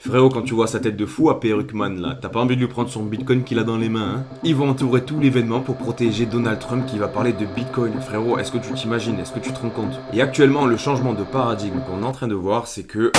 Frérot, quand tu vois sa tête de fou à Perruckman là, t'as pas envie de lui prendre son bitcoin qu'il a dans les mains, hein? Ils vont entourer tout l'événement pour protéger Donald Trump qui va parler de bitcoin. Frérot, est-ce que tu t'imagines? Est-ce que tu te rends compte? Et actuellement, le changement de paradigme qu'on est en train de voir, c'est que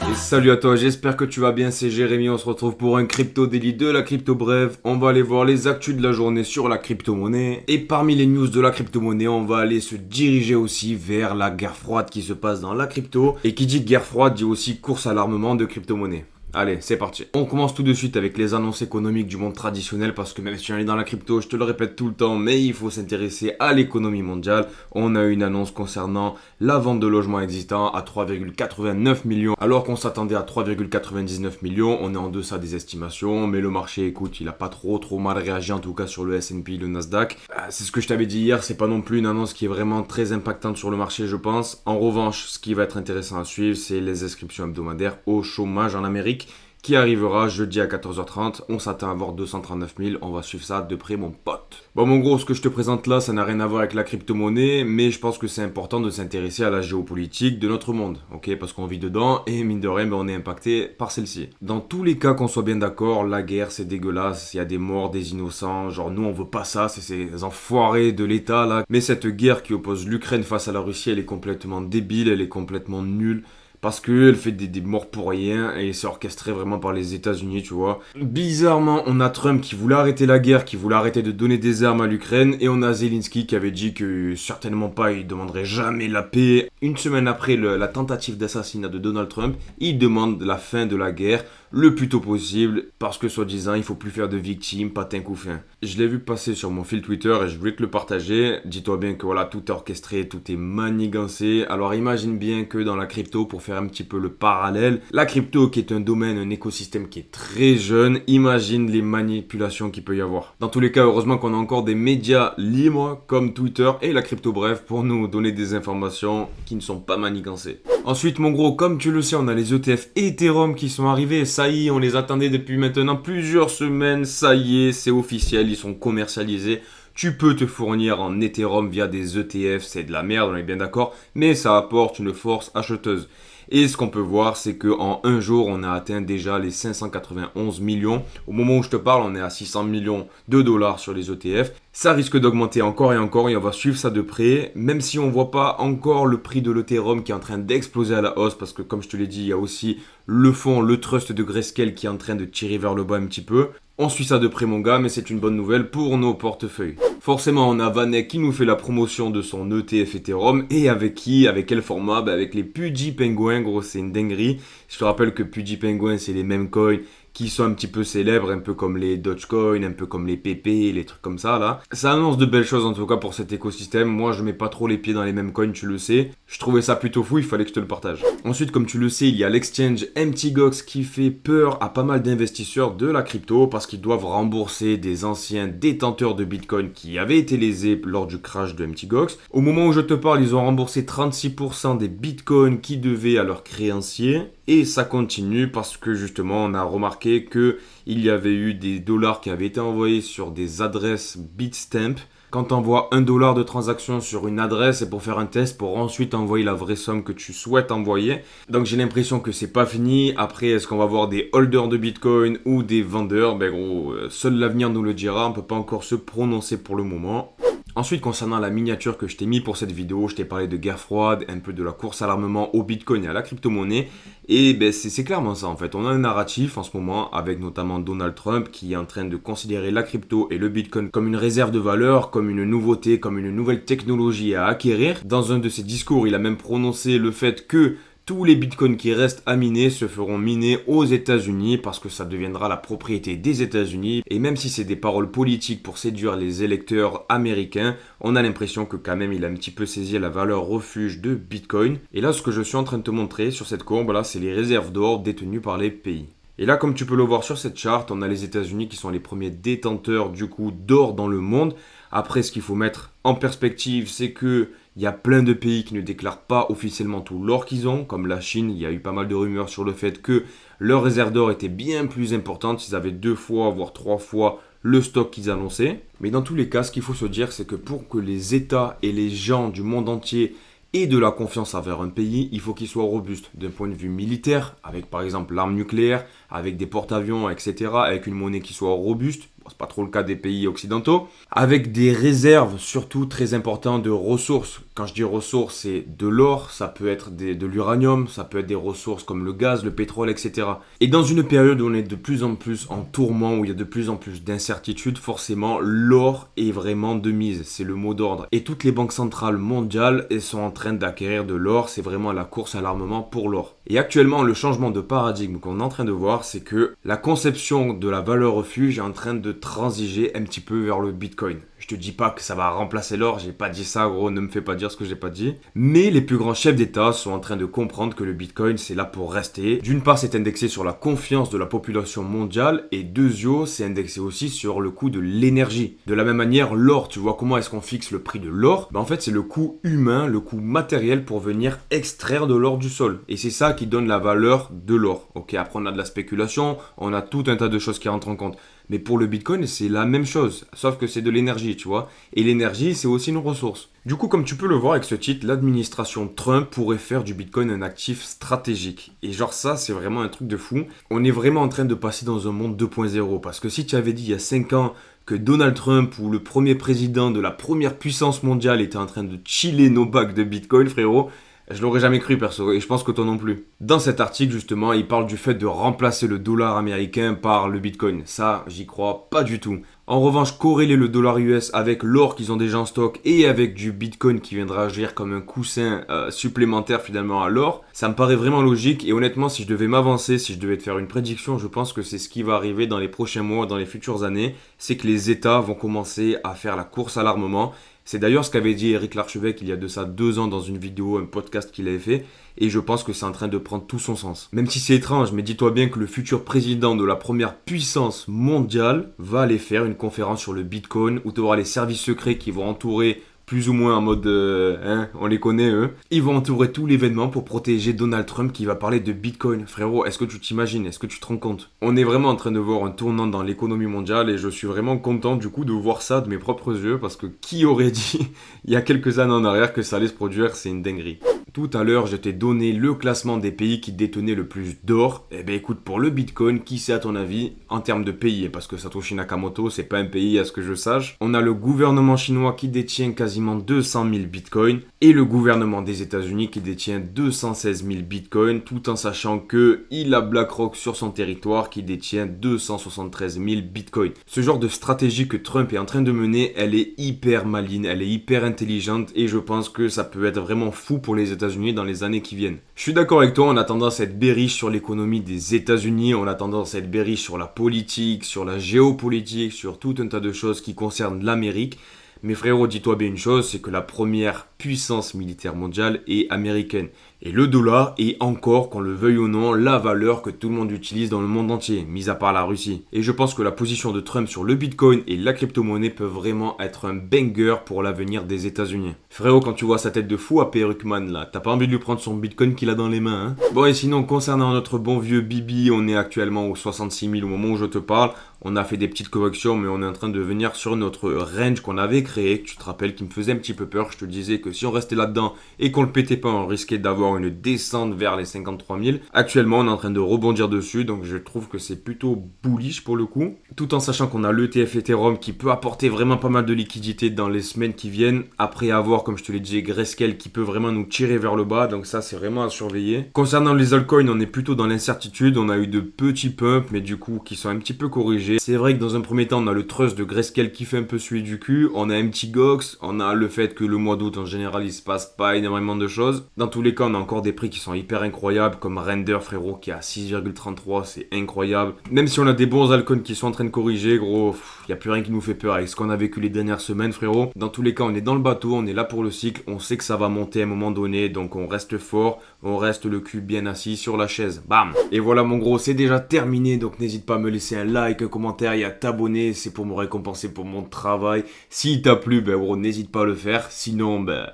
Et salut à toi, j'espère que tu vas bien, c'est Jérémy, on se retrouve pour un crypto daily de la crypto brève. On va aller voir les actus de la journée sur la crypto-monnaie. Et parmi les news de la crypto-monnaie, on va aller se diriger aussi vers la guerre froide qui se passe dans la crypto. Et qui dit guerre froide dit aussi course à l'armement de crypto-monnaie. Allez, c'est parti. On commence tout de suite avec les annonces économiques du monde traditionnel parce que même si on est dans la crypto, je te le répète tout le temps, mais il faut s'intéresser à l'économie mondiale. On a une annonce concernant la vente de logements existants à 3,89 millions alors qu'on s'attendait à 3,99 millions. On est en deçà des estimations, mais le marché, écoute, il a pas trop mal réagi en tout cas sur le S&P, le Nasdaq. C'est ce que je t'avais dit hier, c'est pas non plus une annonce qui est vraiment très impactante sur le marché, je pense. En revanche, ce qui va être intéressant à suivre, c'est les inscriptions hebdomadaires au chômage en Amérique qui arrivera jeudi à 14h30. On s'attend à voir 239 000. On va suivre ça de près, mon pote. Bon, mon gros, ce que je te présente là, ça n'a rien à voir avec la crypto-monnaie, mais je pense que c'est important de s'intéresser à la géopolitique de notre monde, ok? Parce qu'on vit dedans et mine de rien, on est impacté par celle-ci. Dans tous les cas, qu'on soit bien d'accord, la guerre, c'est dégueulasse. Il y a des morts, des innocents. Genre, nous, on veut pas ça. C'est ces enfoirés de l'État là. Mais cette guerre qui oppose l'Ukraine face à la Russie, elle est complètement débile, elle est complètement nulle. Parce qu'elle fait des morts pour rien et c'est orchestré vraiment par les États-Unis, tu vois. Bizarrement, on a Trump qui voulait arrêter la guerre, qui voulait arrêter de donner des armes à l'Ukraine. Et on a Zelensky qui avait dit que certainement pas, il demanderait jamais la paix. Une semaine après la tentative d'assassinat de Donald Trump, il demande la fin de la guerre le plus tôt possible. Parce que soi-disant, il faut plus faire de victimes, patin coup fin. Je l'ai vu passer sur mon fil Twitter et je voulais te le partager. Dis-toi bien que voilà, tout est orchestré, tout est manigancé. Alors imagine bien que dans la crypto, pour faire un petit peu le parallèle, la crypto qui est un domaine, un écosystème qui est très jeune, imagine les manipulations qu'il peut y avoir. Dans tous les cas, heureusement qu'on a encore des médias libres comme Twitter et la crypto bref pour nous donner des informations qui ne sont pas manigancées. Ensuite, mon gros, comme tu le sais, on a les ETF Ethereum qui sont arrivés. Ça y est, on les attendait depuis maintenant plusieurs semaines. Ça y est, c'est officiel, ils sont commercialisés. Tu peux te fournir en Ethereum via des ETF, c'est de la merde, on est bien d'accord, mais ça apporte une force acheteuse. Et ce qu'on peut voir, c'est qu'en un jour, on a atteint déjà les 591 millions. Au moment où je te parle, on est à 600 millions de dollars sur les ETF. Ça risque d'augmenter encore et encore et on va suivre ça de près. Même si on ne voit pas encore le prix de l'Ethereum qui est en train d'exploser à la hausse. Parce que comme je te l'ai dit, il y a aussi le fonds, le trust de Grayscale qui est en train de tirer vers le bas un petit peu. On suit ça de près mon gars, mais c'est une bonne nouvelle pour nos portefeuilles. Forcément, on a Vanek qui nous fait la promotion de son ETF Ethereum. Et avec qui? Avec quel format? Avec les Pudgy Penguins, gros, c'est une dinguerie. Je te rappelle que Pudgy Penguins, c'est les mêmes coins qui sont un petit peu célèbres, un peu comme les Dogecoin, un peu comme les PP, les trucs comme ça là. Ça annonce de belles choses en tout cas pour cet écosystème. Moi je mets pas trop les pieds dans les mêmes coins, tu le sais. Je trouvais ça plutôt fou, il fallait que je te le partage. Ensuite, comme tu le sais, il y a l'exchange MTGOX qui fait peur à pas mal d'investisseurs de la crypto parce qu'ils doivent rembourser des anciens détenteurs de Bitcoin qui avaient été lésés lors du crash de MTGOX. Au moment où je te parle, ils ont remboursé 36% des Bitcoins qui devaient à leurs créanciers. Et ça continue parce que justement on a remarqué qu'il y avait eu des dollars qui avaient été envoyés sur des adresses Bitstamp. Quand tu envoies $1 de transaction sur une adresse, c'est pour faire un test pour ensuite envoyer la vraie somme que tu souhaites envoyer. Donc j'ai l'impression que c'est pas fini. Après, est-ce qu'on va avoir des holders de Bitcoin ou des vendeurs? Gros, seul l'avenir nous le dira. On peut pas encore se prononcer pour le moment. Ensuite, concernant la miniature que je t'ai mis pour cette vidéo, je t'ai parlé de guerre froide, un peu de la course à l'armement au Bitcoin et à la crypto-monnaie. Et c'est clairement ça en fait. On a un narratif en ce moment avec notamment Donald Trump qui est en train de considérer la crypto et le Bitcoin comme une réserve de valeur, comme une nouveauté, comme une nouvelle technologie à acquérir. Dans un de ses discours, il a même prononcé le fait que tous les bitcoins qui restent à miner se feront miner aux États-Unis parce que ça deviendra la propriété des États-Unis. Et même si c'est des paroles politiques pour séduire les électeurs américains, on a l'impression que quand même il a un petit peu saisi la valeur refuge de Bitcoin. Et là, ce que je suis en train de te montrer sur cette courbe, là, c'est les réserves d'or détenues par les pays. Et là, comme tu peux le voir sur cette charte, on a les États-Unis qui sont les premiers détenteurs du coup d'or dans le monde. Après, ce qu'il faut mettre en perspective, c'est que il y a plein de pays qui ne déclarent pas officiellement tout l'or qu'ils ont, comme la Chine. Il y a eu pas mal de rumeurs sur le fait que leurs réserves d'or étaient bien plus importantes. Ils avaient 2 fois, voire 3 fois le stock qu'ils annonçaient. Mais dans tous les cas, ce qu'il faut se dire, c'est que pour que les États et les gens du monde entier aient de la confiance envers un pays, il faut qu'il soit robuste d'un point de vue militaire, avec par exemple l'arme nucléaire, avec des porte-avions, etc., avec une monnaie qui soit robuste. Bon, c'est pas trop le cas des pays occidentaux, avec des réserves surtout très importantes de ressources. Quand je dis ressources, c'est de l'or, ça peut être de l'uranium, ça peut être des ressources comme le gaz, le pétrole, etc. Et dans une période où on est de plus en plus en tourment, où il y a de plus en plus d'incertitudes, forcément, l'or est vraiment de mise, c'est le mot d'ordre. Et toutes les banques centrales mondiales, elles sont en train d'acquérir de l'or, c'est vraiment la course à l'armement pour l'or. Et actuellement, le changement de paradigme qu'on est en train de voir, c'est que la conception de la valeur refuge est en train de transiger un petit peu vers le Bitcoin. Je te dis pas que ça va remplacer l'or, j'ai pas dit ça gros, ne me fais pas dire ce que j'ai pas dit. Mais les plus grands chefs d'État sont en train de comprendre que le Bitcoin c'est là pour rester. D'une part c'est indexé sur la confiance de la population mondiale et deuxièmement c'est indexé aussi sur le coût de l'énergie. De la même manière l'or, tu vois comment est-ce qu'on fixe le prix de l'or? En fait c'est le coût humain, le coût matériel pour venir extraire de l'or du sol. Et c'est ça qui donne la valeur de l'or. Ok, après on a de la spéculation, on a tout un tas de choses qui rentrent en compte. Mais pour le Bitcoin, c'est la même chose, sauf que c'est de l'énergie, tu vois. Et l'énergie, c'est aussi une ressource. Du coup, comme tu peux le voir avec ce titre, l'administration Trump pourrait faire du Bitcoin un actif stratégique. Et genre ça, c'est vraiment un truc de fou. On est vraiment en train de passer dans un monde 2.0. Parce que si tu avais dit il y a 5 ans que Donald Trump ou le premier président de la première puissance mondiale était en train de chiller nos bacs de Bitcoin, frérot, je l'aurais jamais cru perso, et je pense que toi non plus. Dans cet article justement, il parle du fait de remplacer le dollar américain par le Bitcoin. Ça, j'y crois pas du tout. En revanche, corréler le dollar US avec l'or qu'ils ont déjà en stock et avec du Bitcoin qui viendra agir comme un coussin supplémentaire finalement à l'or, ça me paraît vraiment logique. Et honnêtement, si je devais m'avancer, si je devais te faire une prédiction, je pense que c'est ce qui va arriver dans les prochains mois, dans les futures années. C'est que les États vont commencer à faire la course à l'armement. C'est d'ailleurs ce qu'avait dit Éric Larchevêque il y a de ça 2 ans dans une vidéo, un podcast qu'il avait fait. Et je pense que c'est en train de prendre tout son sens. Même si c'est étrange, mais dis-toi bien que le futur président de la première puissance mondiale va aller faire une conférence sur le Bitcoin où tu auras les services secrets qui vont entourer plus ou moins en mode, on les connaît eux. Ils vont entourer tout l'événement pour protéger Donald Trump qui va parler de Bitcoin. Frérot, est-ce que tu t'imagines? Est-ce que tu te rends compte? On est vraiment en train de voir un tournant dans l'économie mondiale et je suis vraiment content du coup de voir ça de mes propres yeux parce que qui aurait dit il y a quelques années en arrière que ça allait se produire, c'est une dinguerie. Tout à l'heure, je t'ai donné le classement des pays qui détenaient le plus d'or. Eh ben écoute, pour le Bitcoin, qui c'est à ton avis en termes de pays? Parce que Satoshi Nakamoto, c'est pas un pays à ce que je sache. On a le gouvernement chinois qui détient quasiment 200 000 Bitcoins et le gouvernement des États-Unis qui détient 216 000 Bitcoins, tout en sachant que il a BlackRock sur son territoire qui détient 273 000 Bitcoins. Ce genre de stratégie que Trump est en train de mener, elle est hyper maligne, elle est hyper intelligente et je pense que ça peut être vraiment fou pour les États-Unis dans les années qui viennent. Je suis d'accord avec toi, on a tendance à être bearish sur l'économie des États-Unis, on a tendance à être bearish sur la politique, sur la géopolitique, sur tout un tas de choses qui concernent l'Amérique. Mais frérot, dis-toi bien une chose, c'est que la première puissance militaire mondiale est américaine. Et le dollar est encore, qu'on le veuille ou non, la valeur que tout le monde utilise dans le monde entier, mis à part la Russie. Et je pense que la position de Trump sur le Bitcoin et la crypto-monnaie peut vraiment être un banger pour l'avenir des États-Unis. Frérot, quand tu vois sa tête de fou à Perukman là, t'as pas envie de lui prendre son Bitcoin qu'il a dans les mains, hein? Bon, et sinon, concernant notre bon vieux Bibi, on est actuellement aux 66 000 au moment où je te parle. On a fait des petites corrections, mais on est en train de venir sur notre range qu'on avait créé, que tu te rappelles, qui me faisait un petit peu peur. Je te disais que si on restait là-dedans et qu'on le pétait pas, on risquait d'avoir une descente vers les 53 000. Actuellement, on est en train de rebondir dessus, donc je trouve que c'est plutôt bullish pour le coup. Tout en sachant qu'on a l'ETF Ethereum qui peut apporter vraiment pas mal de liquidité dans les semaines qui viennent. Après avoir, comme je te l'ai dit, Grayscale qui peut vraiment nous tirer vers le bas, donc ça c'est vraiment à surveiller. Concernant les altcoins, on est plutôt dans l'incertitude. On a eu de petits pumps, mais du coup qui sont un petit peu corrigés. C'est vrai que dans un premier temps, on a le trust de Grayscale qui fait un peu suer du cul. On a MTGOX, on a le fait que le mois d'août en général il se passe pas énormément de choses. Dans tous les cas, on a encore des prix qui sont hyper incroyables, comme Render frérot qui est à 6,33, c'est incroyable. Même si on a des bons altcoins qui sont en train de corriger, gros, y a plus rien qui nous fait peur avec ce qu'on a vécu les dernières semaines frérot. Dans tous les cas, on est dans le bateau, on est là pour le cycle, on sait que ça va monter à un moment donné, donc on reste fort, on reste le cul bien assis sur la chaise. Bam! Et voilà mon gros, c'est déjà terminé, donc n'hésite pas à me laisser un like, un commentaire et à t'abonner, c'est pour me récompenser pour mon travail. S'il t'a plu, ben gros, n'hésite pas à le faire, sinon ben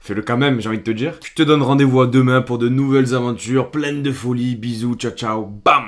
fais-le quand même, j'ai envie de te dire. Je te donne rendez-vous à demain pour de nouvelles aventures, pleines de folie. Bisous, ciao ciao, bam!